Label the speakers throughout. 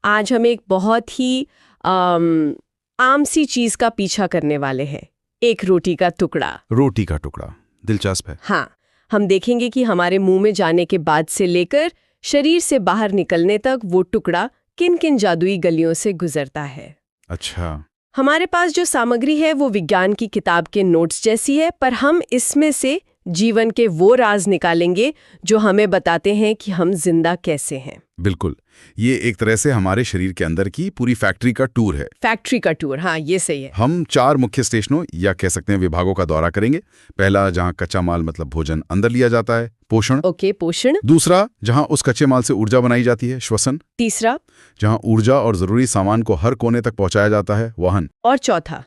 Speaker 1: आज हम एक बहुत ही आम सी चीज का पीछा करने वाले हैं, एक रोटी का टुकड़ा।
Speaker 2: रोटी का टुकड़ा दिलचस्प है।
Speaker 1: हाँ, हम देखेंगे कि हमारे मुंह में जाने के बाद से लेकर शरीर से बाहर निकलने तक वो टुकड़ा किन किन जादुई गलियों से गुजरता है।
Speaker 2: अच्छा।
Speaker 1: हमारे पास जो सामग्री है वो विज्ञान की किताब के नोट्स जैसी है, पर हम इसमें से जीवन के वो राज निकालेंगे जो हमें बताते हैं कि हम जिंदा कैसे हैं।
Speaker 2: बिल्कुल, ये एक तरह से हमारे शरीर के अंदर की पूरी फैक्ट्री का टूर है।
Speaker 1: फैक्ट्री का टूर, हाँ ये सही है।
Speaker 2: हम 4 मुख्य स्टेशनों या कह सकते हैं विभागों का दौरा करेंगे। पहला, जहाँ कच्चा माल मतलब भोजन अंदर लिया जाता है, पोषण।
Speaker 1: ओके, पोषण।
Speaker 2: दूसरा, जहाँ उस कच्चे माल से ऊर्जा बनाई जाती है, श्वसन।
Speaker 1: तीसरा,
Speaker 2: जहाँ ऊर्जा और जरूरी सामान को हर कोने तक पहुंचाया जाता है, वहन।
Speaker 1: और चौथा,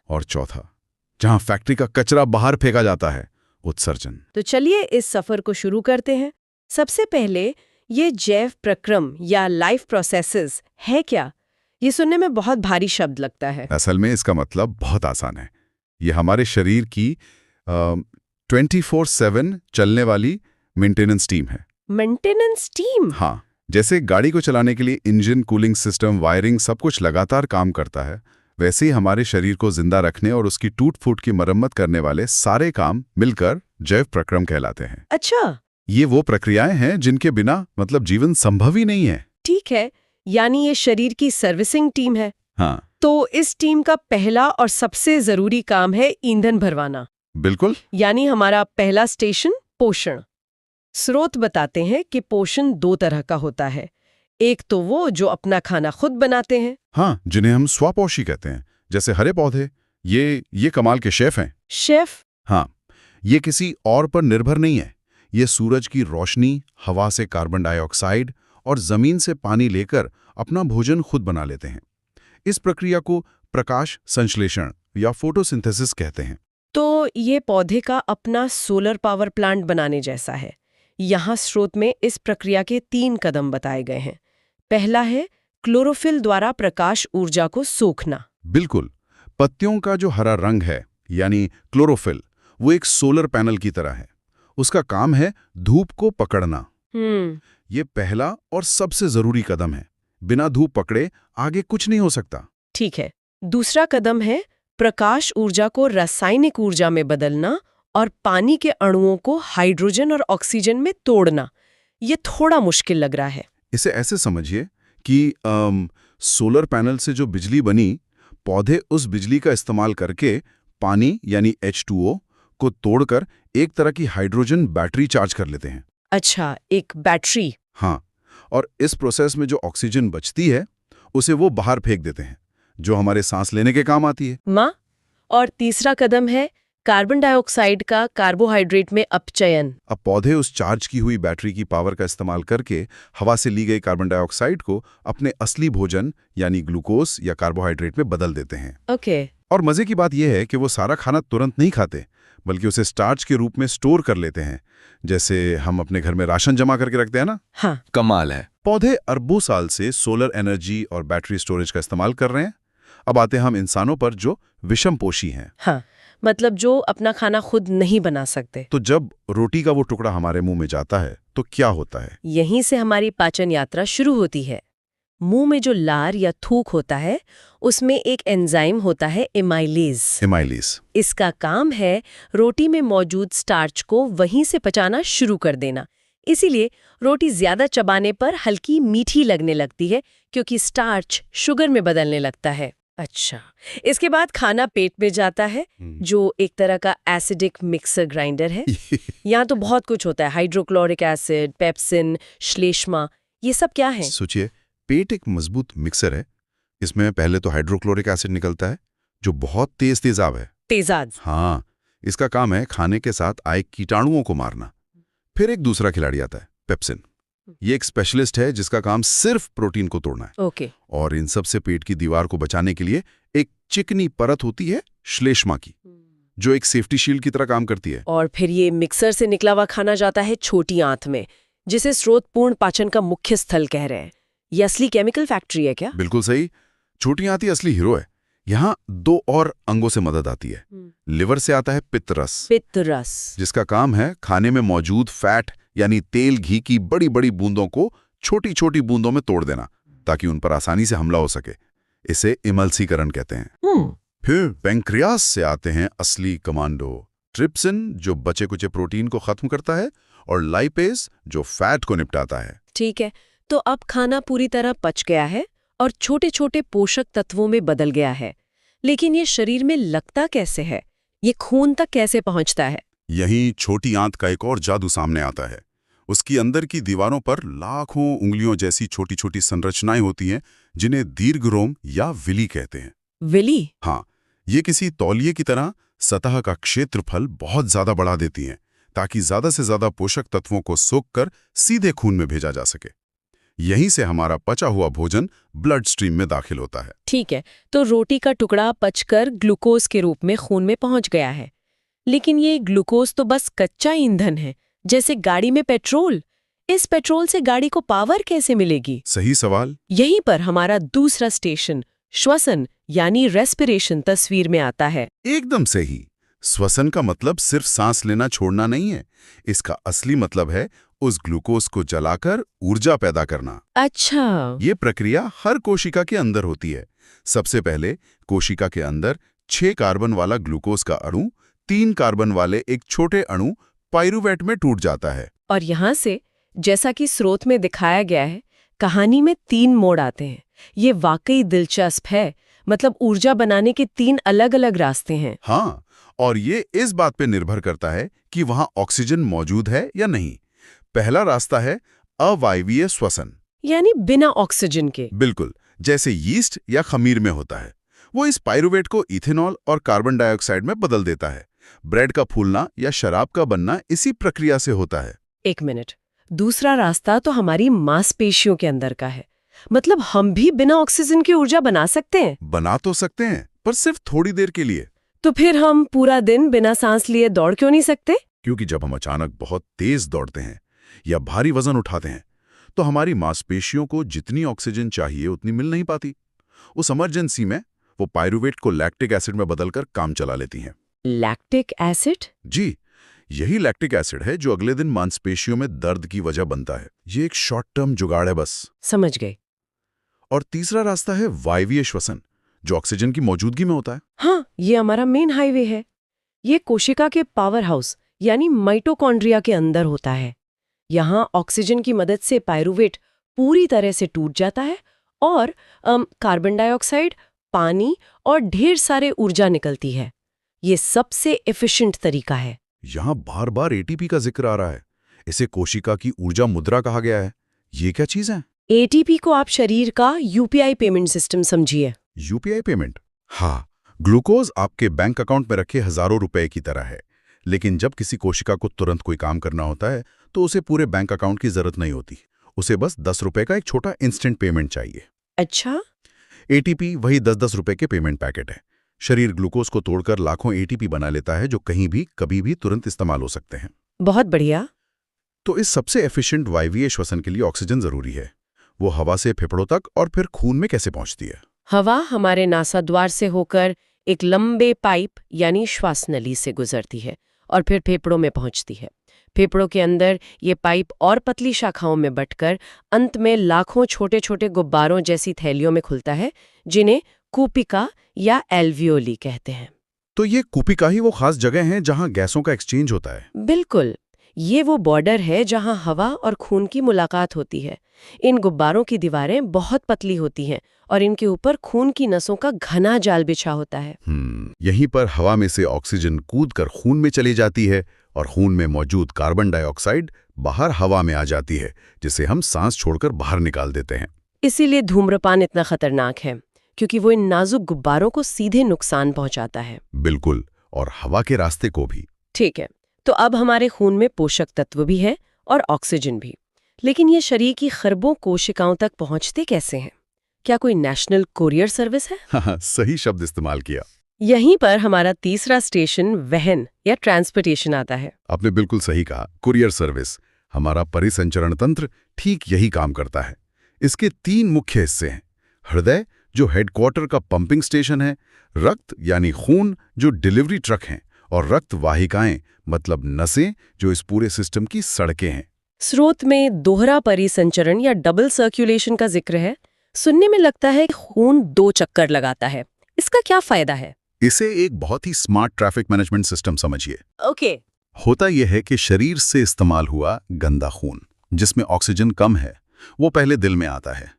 Speaker 2: जहाँ फैक्ट्री का कचरा बाहर फेंका जाता है, उत्सर्जन।
Speaker 1: तो चलिए इस सफर को शुरू करते हैं। सबसे पहले, ये जैव प्रक्रम या लाइफ प्रोसेसेस है क्या? ये सुनने में बहुत भारी शब्द लगता है।
Speaker 2: असल में इसका मतलब बहुत आसान है। ये हमारे शरीर की 24/7 चलने वाली मेंटेनेंस टीम है।
Speaker 1: Maintenance team?
Speaker 2: हाँ, जैसे गाड़ी को चलाने के लिए इंजन, कूलिंग सिस्टम, वायरिंग सब कुछ लगातार काम करता है, वैसे ही हमारे शरीर को जिंदा रखने और उसकी टूट फूट की मरम्मत करने वाले सारे काम मिलकर जैव प्रक्रम कहलाते हैं।
Speaker 1: अच्छा,
Speaker 2: ये वो प्रक्रियाएं हैं जिनके बिना मतलब जीवन संभव ही नहीं है।
Speaker 1: ठीक है, यानी ये शरीर की सर्विसिंग टीम है।
Speaker 2: हाँ,
Speaker 1: तो इस टीम का पहला और सबसे जरूरी काम है ईंधन भरवाना।
Speaker 2: बिल्कुल।
Speaker 1: यानी हमारा पहला स्टेशन पोषण। स्रोत बताते हैं कि पोषण 2 तरह का होता है। एक तो वो जो अपना खाना खुद बनाते हैं।
Speaker 2: हाँ, जिन्हें हम स्वपोषी कहते हैं, जैसे हरे पौधे। ये कमाल के शेफ हैं।
Speaker 1: शेफ?
Speaker 2: हाँ, ये किसी और पर निर्भर नहीं है। ये सूरज की रोशनी, हवा से कार्बन डाइऑक्साइड और जमीन से पानी लेकर अपना भोजन खुद बना लेते हैं। इस प्रक्रिया को प्रकाश संश्लेषण या फोटोसिंथेसिस कहते हैं।
Speaker 1: तो ये पौधे का अपना सोलर पावर प्लांट बनाने जैसा है। यहाँ स्रोत में इस प्रक्रिया के 3 कदम बताए गए हैं। पहला है क्लोरोफिल द्वारा प्रकाश ऊर्जा को सोखना।
Speaker 2: बिल्कुल, पत्तियों का जो हरा रंग है यानी क्लोरोफिल, वो एक सोलर पैनल की तरह है। उसका काम है धूप को पकड़ना। ये पहला और सबसे जरूरी कदम है। बिना धूप पकड़े आगे कुछ नहीं हो सकता।
Speaker 1: ठीक है। दूसरा कदम है प्रकाश ऊर्जा को रासायनिक ऊर्जा में बदलना और पानी के अणुओं को हाइड्रोजन और ऑक्सीजन में तोड़ना। ये थोड़ा मुश्किल लग रहा है।
Speaker 2: इसे ऐसे समझिए कि सोलर पैनल से जो बिजली बनी, पौधे उस बिजली का इस्तेमाल करके पानी यानी H2O को तोड़कर एक तरह की हाइड्रोजन बैटरी चार्ज कर लेते हैं।
Speaker 1: अच्छा, एक बैटरी।
Speaker 2: हाँ, और इस प्रोसेस में जो ऑक्सीजन बचती है उसे वो बाहर फेंक देते हैं, जो हमारे सांस लेने के काम आती है।
Speaker 1: माँ, और तीसरा कदम है कार्बन डाइऑक्साइड का कार्बोहाइड्रेट में अपचयन।
Speaker 2: अब पौधे उस चार्ज की हुई बैटरी की पावर का इस्तेमाल करके हवा से ली गई कार्बन डाइऑक्साइड को अपने असली भोजन यानी ग्लूकोज या कार्बोहाइड्रेट में बदल देते हैं।
Speaker 1: ओके।
Speaker 2: और मजे की बात यह है कि वो सारा खाना तुरंत नहीं खाते, बल्कि उसे स्टार्च के रूप में स्टोर कर लेते हैं, जैसे हम अपने घर में राशन जमा करके रखते हैं ना।
Speaker 1: हाँ,
Speaker 2: कमाल है। पौधे अरबों साल से सोलर एनर्जी और बैटरी स्टोरेज का इस्तेमाल कर रहे हैं। अब आते हैं हम इंसानों पर जो विषमपोषी हैं।
Speaker 1: हाँ, मतलब जो अपना खाना खुद नहीं बना सकते।
Speaker 2: तो जब रोटी का वो टुकड़ा हमारे मुंह में जाता है तो क्या होता है?
Speaker 1: यहीं से हमारी पाचन यात्रा शुरू होती है। मुंह में जो लार या थूक होता है, उसमें एक एंजाइम होता है एमाइलेज। इसका काम है रोटी में मौजूद स्टार्च को वहीं से पचाना शुरू कर देना। इसीलिए रोटी ज्यादा चबाने पर हल्की मीठी लगने लगती है, क्योंकि स्टार्च शुगर में बदलने लगता है। अच्छा, इसके बाद खाना पेट में जाता है, जो एक तरह का एसिडिक मिक्सर ग्राइंडर है। यहाँ तो बहुत कुछ होता है, हाइड्रोक्लोरिक एसिड, पेप्सिन, श्लेष्मा, ये सब क्या है?
Speaker 2: सोचिए, पेट एक मजबूत मिक्सर है। इसमें पहले तो हाइड्रोक्लोरिक एसिड निकलता है, जो बहुत तेज तेजाब है।
Speaker 1: तेजाब?
Speaker 2: हाँ, इसका काम है खाने के साथ आए कीटाणुओं को मारना। फिर एक दूसरा खिलाड़ी आता है, पेप्सिन। ये एक स्पेशलिस्ट है जिसका काम सिर्फ प्रोटीन को तोड़ना है।
Speaker 1: ओके।
Speaker 2: और इन सब से पेट की दीवार को बचाने के लिए एक चिकनी परत होती है श्लेष्मा की, जो एक सेफ्टी शील्ड की तरह काम करती है।
Speaker 1: और फिर ये मिक्सर से निकला हुआ खाना जाता है छोटी आंत में, जिसे स्रोतपूर्ण पाचन का मुख्य स्थल कह रहे हैं। ये असली केमिकल फैक्ट्री है क्या?
Speaker 2: बिल्कुल सही। छोटी आंत ही असली हीरो है। यहाँ 2 और अंगों से मदद आती है। लिवर से आता है पित्तरस, जिसका काम है खाने में मौजूद फैट यानी तेल, घी की बड़ी बड़ी बूंदों को छोटी छोटी बूंदों में तोड़ देना, ताकि उन पर आसानी से हमला हो सके। इसे इमल्सीकरण कहते हैं। फिर पैंक्रियास से आते हैं असली कमांडो, ट्रिप्सिन जो बचे कुचे प्रोटीन को खत्म करता है और लाइपेज जो फैट को निपटाता है।
Speaker 1: ठीक है, तो अब खाना पूरी तरह पच गया है और छोटे छोटे पोषक तत्वों में बदल गया है, लेकिन ये शरीर में लगता कैसे है? ये खून तक कैसे पहुंचता है?
Speaker 2: यही छोटी आंत का एक और जादू सामने आता है। उसकी अंदर की दीवारों पर लाखों उंगलियों जैसी छोटी छोटी संरचनाएं होती हैं, जिन्हें दीर्घरोम या विली कहते हैं।
Speaker 1: विली?
Speaker 2: हाँ, ये किसी तौलिए की तरह सतह का क्षेत्रफल बहुत ज्यादा बढ़ा देती हैं, ताकि ज्यादा से ज्यादा पोषक तत्वों को सोखकर सीधे खून में भेजा जा सके। यहीं से हमारा पचा हुआ भोजन ब्लड स्ट्रीम में दाखिल होता है।
Speaker 1: ठीक है, तो रोटी का टुकड़ा पचकर ग्लूकोज के रूप में खून में पहुंच गया है, लेकिन ये ग्लूकोज तो बस कच्चा ईंधन है, जैसे गाड़ी में पेट्रोल। इस पेट्रोल से गाड़ी को पावर कैसे मिलेगी?
Speaker 2: सही सवाल।
Speaker 1: यहीं पर हमारा दूसरा स्टेशन, श्वसन यानी रेस्पिरेशन, तस्वीर में आता है।
Speaker 2: एकदम सही। श्वसन का मतलब सिर्फ सांस लेना छोड़ना नहीं है। इसका असली मतलब है उस ग्लूकोज को जलाकर ऊर्जा पैदा करना।
Speaker 1: अच्छा।
Speaker 2: ये प्रक्रिया हर कोशिका के अंदर होती है। सबसे पहले कोशिका के अंदर 6 कार्बन वाला ग्लूकोज का अणु 3 कार्बन वाले एक छोटे अणु पाइरूवेट में टूट जाता है।
Speaker 1: और यहाँ से, जैसा कि स्रोत में दिखाया गया है, कहानी में 3 मोड़ आते हैं। ये वाकई दिलचस्प है, मतलब ऊर्जा बनाने के 3 अलग-अलग रास्ते हैं।
Speaker 2: हाँ, और ये इस बात पे निर्भर करता है कि वहां ऑक्सीजन मौजूद है या नहीं। पहला रास्ता है अवायवीय श्वसन,
Speaker 1: यानी बिना ऑक्सीजन के।
Speaker 2: बिल्कुल, जैसे यीस्ट या खमीर में होता है। वो इस पाइरूवेट को इथेनॉल और कार्बन डाइऑक्साइड में बदल देता है। ब्रेड का फूलना या शराब का बनना इसी प्रक्रिया से होता है।
Speaker 1: एक मिनट, दूसरा रास्ता तो हमारी मांसपेशियों के अंदर का है। मतलब हम भी बिना ऑक्सीजन की ऊर्जा बना सकते हैं?
Speaker 2: बना तो सकते हैं, पर सिर्फ थोड़ी देर के लिए।
Speaker 1: तो फिर हम पूरा दिन बिना सांस लिए दौड़ क्यों नहीं सकते?
Speaker 2: क्योंकि जब हम अचानक बहुत तेज दौड़ते हैं या भारी वजन उठाते हैं, तो हमारी मांसपेशियों को जितनी ऑक्सीजन चाहिए उतनी मिल नहीं पाती। उस इमरजेंसी में वो पाइरूवेट को लैक्टिक एसिड में बदलकर काम चला लेती हैं।
Speaker 1: Lactic acid?
Speaker 2: जी, यही लैक्टिक एसिड है जो अगले दिन मांसपेशियों में दर्द की वजह बनता है। ये एक शॉर्ट टर्म जुगाड़ है बस।
Speaker 1: समझ गए।
Speaker 2: और तीसरा रास्ता है वायवीय श्वसन, जो ऑक्सीजन की मौजूदगी में होता है।
Speaker 1: हाँ, ये हमारा मेन हाईवे है। ये कोशिका के पावर हाउस यानी माइटोकॉन्ड्रिया के अंदर होता है। यहाँ ऑक्सीजन की मदद से पाइरूवेट पूरी तरह से टूट जाता है और कार्बन डाइऑक्साइड, पानी और ढेर सारे ऊर्जा निकलती है। ये सबसे एफिशिएंट तरीका है।
Speaker 2: यहाँ बार बार एटीपी का जिक्र आ रहा है। इसे कोशिका की ऊर्जा मुद्रा कहा गया है। ये क्या चीज है?
Speaker 1: एटीपी को आप शरीर का यूपीआई पेमेंट सिस्टम समझिए।
Speaker 2: UPI payment? हाँ, ग्लूकोज आपके बैंक अकाउंट में रखे हजारों रुपए की तरह है, लेकिन जब किसी कोशिका को तुरंत कोई काम करना होता है तो उसे पूरे बैंक अकाउंट की जरूरत नहीं होती। उसे बस 10 रुपए का एक छोटा इंस्टेंट पेमेंट चाहिए।
Speaker 1: अच्छा।
Speaker 2: एटीपी वही 10-10 रुपए के पेमेंट पैकेट है। शरीर ग्लूकोज को तोड़कर लाखों एटीपी बना लेता है, जो कहीं भी कभी भी तुरंत इस्तेमाल हो सकते हैं।
Speaker 1: बहुत बढ़िया।
Speaker 2: तो इस सबसे एफिशिएंट वायवीय श्वसन के लिए ऑक्सीजन जरूरी है। वो हवा से फेफड़ों तक और फिर खून में कैसे पहुंचती है?
Speaker 1: हवा हमारे नासाद्वार से होकर एक लंबे पाइप यानी श्वास नली से गुजरती है और फिर फेफड़ों में पहुंचती है। फेफड़ों के अंदर ये पाइप और पतली शाखाओं में बंटकर अंत में लाखों छोटे छोटे गुब्बारों जैसी थैलियों में खुलता है, जिन्हें कूपिका या एल्वियोली कहते हैं।
Speaker 2: तो ये कूपिका ही वो खास जगह है जहां गैसों का एक्सचेंज होता है?
Speaker 1: बिल्कुल, ये वो बॉर्डर है जहां हवा और खून की मुलाकात होती है। इन गुब्बारों की दीवारें बहुत पतली होती हैं और इनके ऊपर खून की नसों का घना जाल बिछा होता है।
Speaker 2: यहीं पर हवा में से ऑक्सीजन कूदकर खून में चली जाती है और खून में मौजूद कार्बन डाइऑक्साइड बाहर हवा में आ जाती है, जिसे हम सांस छोड़कर बाहर निकाल देते हैं।
Speaker 1: इसीलिए धूम्रपान इतना खतरनाक है, क्योंकि वो इन नाजुक गुब्बारों को सीधे नुकसान पहुंचाता है।
Speaker 2: बिल्कुल, और हवा के रास्ते को भी।
Speaker 1: ठीक है, तो अब हमारे खून में पोषक तत्व भी है और ऑक्सीजन भी, लेकिन ये शरीर की खरबों कोशिकाओं तक पहुंचते कैसे हैं? क्या कोई नेशनल कोरियर सर्विस है?
Speaker 2: हाँ, सही शब्द इस्तेमाल किया।
Speaker 1: यहीं पर हमारा तीसरा स्टेशन वहन या ट्रांसपोर्टेशन आता है।
Speaker 2: आपने बिल्कुल सही कहा, कुरियर सर्विस। हमारा परिसंचरण तंत्र ठीक यही काम करता है। इसके 3 मुख्य हिस्से हैं। हृदय, जो हेडक्वार्टर का पंपिंग स्टेशन है, रक्त यानी खून, जो डिलीवरी ट्रक हैं, और रक्त वाहिकाएं मतलब नसें, जो इस पूरे सिस्टम की सड़कें हैं।
Speaker 1: स्रोत में दोहरा परिसंचरण या डबल सर्कुलेशन का जिक्र है, सुनने में लगता है कि खून 2 चक्कर लगाता है। इसका क्या फायदा है?
Speaker 2: इसे एक बहुत ही स्मार्ट ट्रैफिक मैनेजमेंट सिस्टम समझिए।
Speaker 1: ओके।
Speaker 2: होता यह है कि शरीर से इस्तेमाल हुआ गंदा खून, जिसमें ऑक्सीजन कम है, वो पहले दिल में आता है।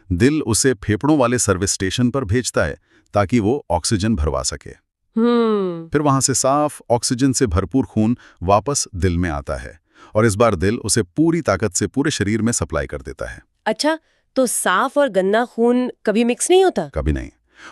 Speaker 2: दिल उसे फेफड़ों वाले सर्विस स्टेशन पर भेजता है ताकि वो ऑक्सीजन भरवा सके। फिर वहां से साफ ऑक्सीजन से भरपूर खून वापस दिल में आता है और इस बार दिल उसे पूरी ताकत से पूरे शरीर में सप्लाई कर देता है।
Speaker 1: अच्छा, तो साफ और गंदा खून कभी मिक्स नहीं होता?
Speaker 2: कभी नहीं।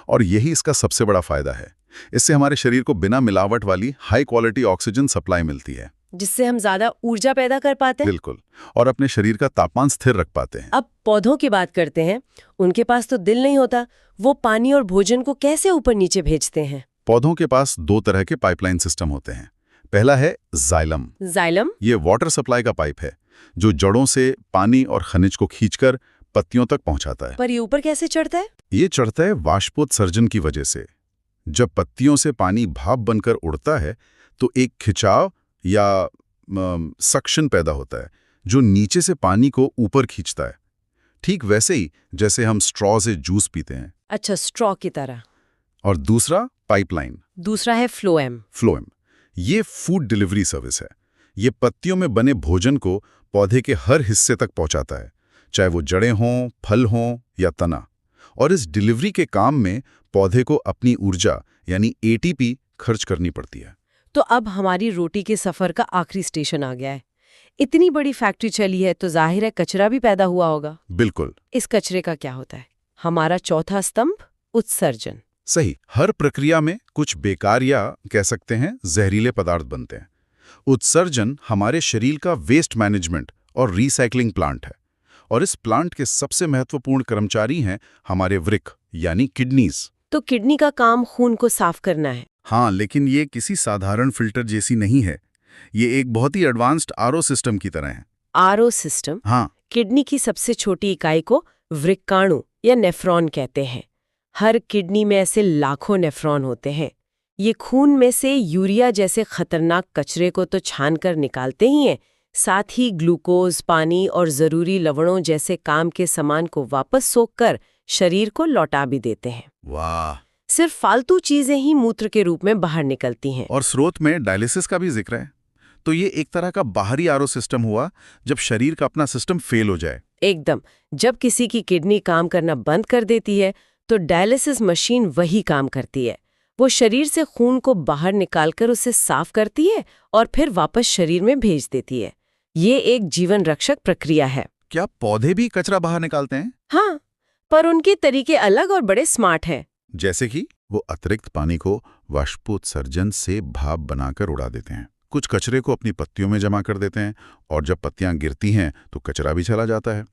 Speaker 2: और यही इसका सबसे बड़ा फायदा है। इससे हमारे शरीर को बिना मिलावट वाली हाई क्वालिटी ऑक्सीजन सप्लाई मिलती है,
Speaker 1: जिससे हम ज्यादा ऊर्जा पैदा कर पाते हैं।
Speaker 2: बिल्कुल, और अपने शरीर का तापमान स्थिर रख पाते हैं।
Speaker 1: अब पौधों की बात करते हैं। उनके पास तो दिल नहीं होता, वो पानी और भोजन को कैसे ऊपर नीचे भेजते हैं?
Speaker 2: पौधों के पास 2 तरह के पाइपलाइन सिस्टम होते हैं। पहला है जाइलम।
Speaker 1: जाइलम?
Speaker 2: ये वाटर सप्लाई का पाइप है जो जड़ों से पानी और खनिज को खींचकर पत्तियों तक पहुंचाता है।
Speaker 1: पर ये ऊपर कैसे चढ़ता है?
Speaker 2: ये चढ़ता है वाष्पोत्सर्जन की वजह से। जब पत्तियों से पानी भाप बनकर उड़ता है तो एक खिंचाव या सक्शन पैदा होता है जो नीचे से पानी को ऊपर खींचता है, ठीक वैसे ही जैसे हम स्ट्रॉ से जूस पीते हैं।
Speaker 1: अच्छा, स्ट्रॉ की तरह।
Speaker 2: और दूसरा पाइपलाइन।
Speaker 1: दूसरा है फ्लोएम।
Speaker 2: फ्लोएम ये फूड डिलीवरी सर्विस है। ये पत्तियों में बने भोजन को पौधे के हर हिस्से तक पहुंचाता है, चाहे वो जड़ें हों, फल हों या तना। और इस डिलीवरी के काम में पौधे को अपनी ऊर्जा यानी एटीपी खर्च करनी पड़ती है।
Speaker 1: तो अब हमारी रोटी के सफर का आखिरी स्टेशन आ गया है। इतनी बड़ी फैक्ट्री चली है तो जाहिर है कचरा भी पैदा हुआ होगा।
Speaker 2: बिल्कुल।
Speaker 1: इस कचरे का क्या होता है? हमारा चौथा स्तंभ, उत्सर्जन।
Speaker 2: सही। हर प्रक्रिया में कुछ बेकार या कह सकते हैं जहरीले पदार्थ बनते हैं। उत्सर्जन हमारे शरीर का वेस्ट मैनेजमेंट और रिसाइकलिंग प्लांट है, और इस प्लांट के सबसे महत्वपूर्ण कर्मचारी हैं हमारे वृक्क यानी किडनीज।
Speaker 1: तो किडनी का काम खून को साफ करना है।
Speaker 2: हाँ, लेकिन ये किसी साधारण फिल्टर जैसी नहीं है। ये एक बहुत ही एडवांस्ड आरओ सिस्टम की तरह है।
Speaker 1: RO system?
Speaker 2: हाँ।
Speaker 1: किडनी की सबसे छोटी इकाई को वृक्काणु या नेफ्रॉन कहते हैं। हर किडनी में ऐसे लाखों नेफ्रॉन होते हैं। ये खून में से यूरिया जैसे खतरनाक कचरे को तो छान कर निकालते ही हैं, साथ ही ग्लूकोज, पानी और जरूरी लवणों जैसे काम के सामान को वापस सोखकर शरीर को लौटा भी देते हैं।
Speaker 2: वाह!
Speaker 1: सिर्फ फालतू चीजें ही मूत्र के रूप में बाहर निकलती हैं।
Speaker 2: और स्रोत में डायलिसिस का भी जिक्र है। तो ये एक तरह का बाहरी आरओ सिस्टम हुआ जब शरीर का अपना सिस्टम फेल हो जाए।
Speaker 1: एकदम। जब किसी की किडनी काम करना बंद कर देती है तो डायलिसिस मशीन वही काम करती है। वो शरीर से खून को बाहर निकालकर उसे साफ करती है और फिर वापस शरीर में भेज देती है। ये एक जीवन रक्षक प्रक्रिया है।
Speaker 2: क्या पौधे भी कचरा बाहर निकालते हैं?
Speaker 1: हाँ, पर उनके तरीके अलग और बड़े स्मार्ट हैं।
Speaker 2: जैसे कि वो अतिरिक्त पानी को वाष्पोत्सर्जन से भाप बनाकर उड़ा देते हैं। कुछ कचरे को अपनी पत्तियों में जमा कर देते हैं और जब पत्तियां गिरती हैं तो कचरा भी चला जाता है।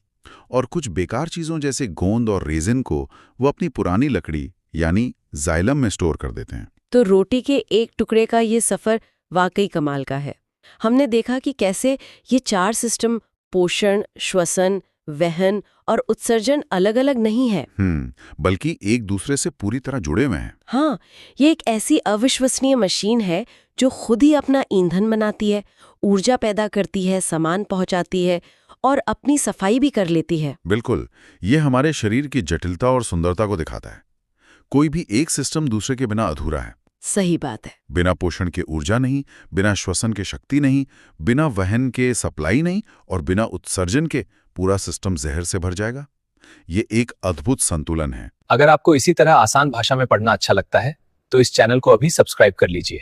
Speaker 2: और कुछ बेकार चीजों जैसे गोंद और रेजिन को वो अपनी पुरानी लकड़ी यानी जाइलम में स्टोर कर देते हैं।
Speaker 1: तो रोटी के एक टुकड़े का ये सफर वाकई कमाल का है। हमने देखा कि कैसे ये 4 सिस्टम पोषण, श्वसन, वहन और उत्सर्जन अलग अलग नहीं है,
Speaker 2: बल्कि एक दूसरे से पूरी तरह जुड़े हुए हैं।
Speaker 1: हाँ, ये एक ऐसी अविश्वसनीय मशीन है जो खुद ही अपना ईंधन बनाती है, ऊर्जा पैदा करती है, सामान पहुंचाती है और अपनी सफाई भी कर लेती है।
Speaker 2: बिल्कुल, ये हमारे शरीर की जटिलता और सुंदरता को दिखाता है। कोई भी एक सिस्टम दूसरे के बिना अधूरा है।
Speaker 1: सही बात है।
Speaker 2: बिना पोषण के ऊर्जा नहीं, बिना श्वसन के शक्ति नहीं, बिना वहन के सप्लाई नहीं और बिना उत्सर्जन के पूरा सिस्टम जहर से भर जाएगा। ये एक अद्भुत संतुलन है।
Speaker 3: अगर आपको इसी तरह आसान भाषा में पढ़ना अच्छा लगता है तो इस चैनल को अभी सब्सक्राइब कर लीजिए।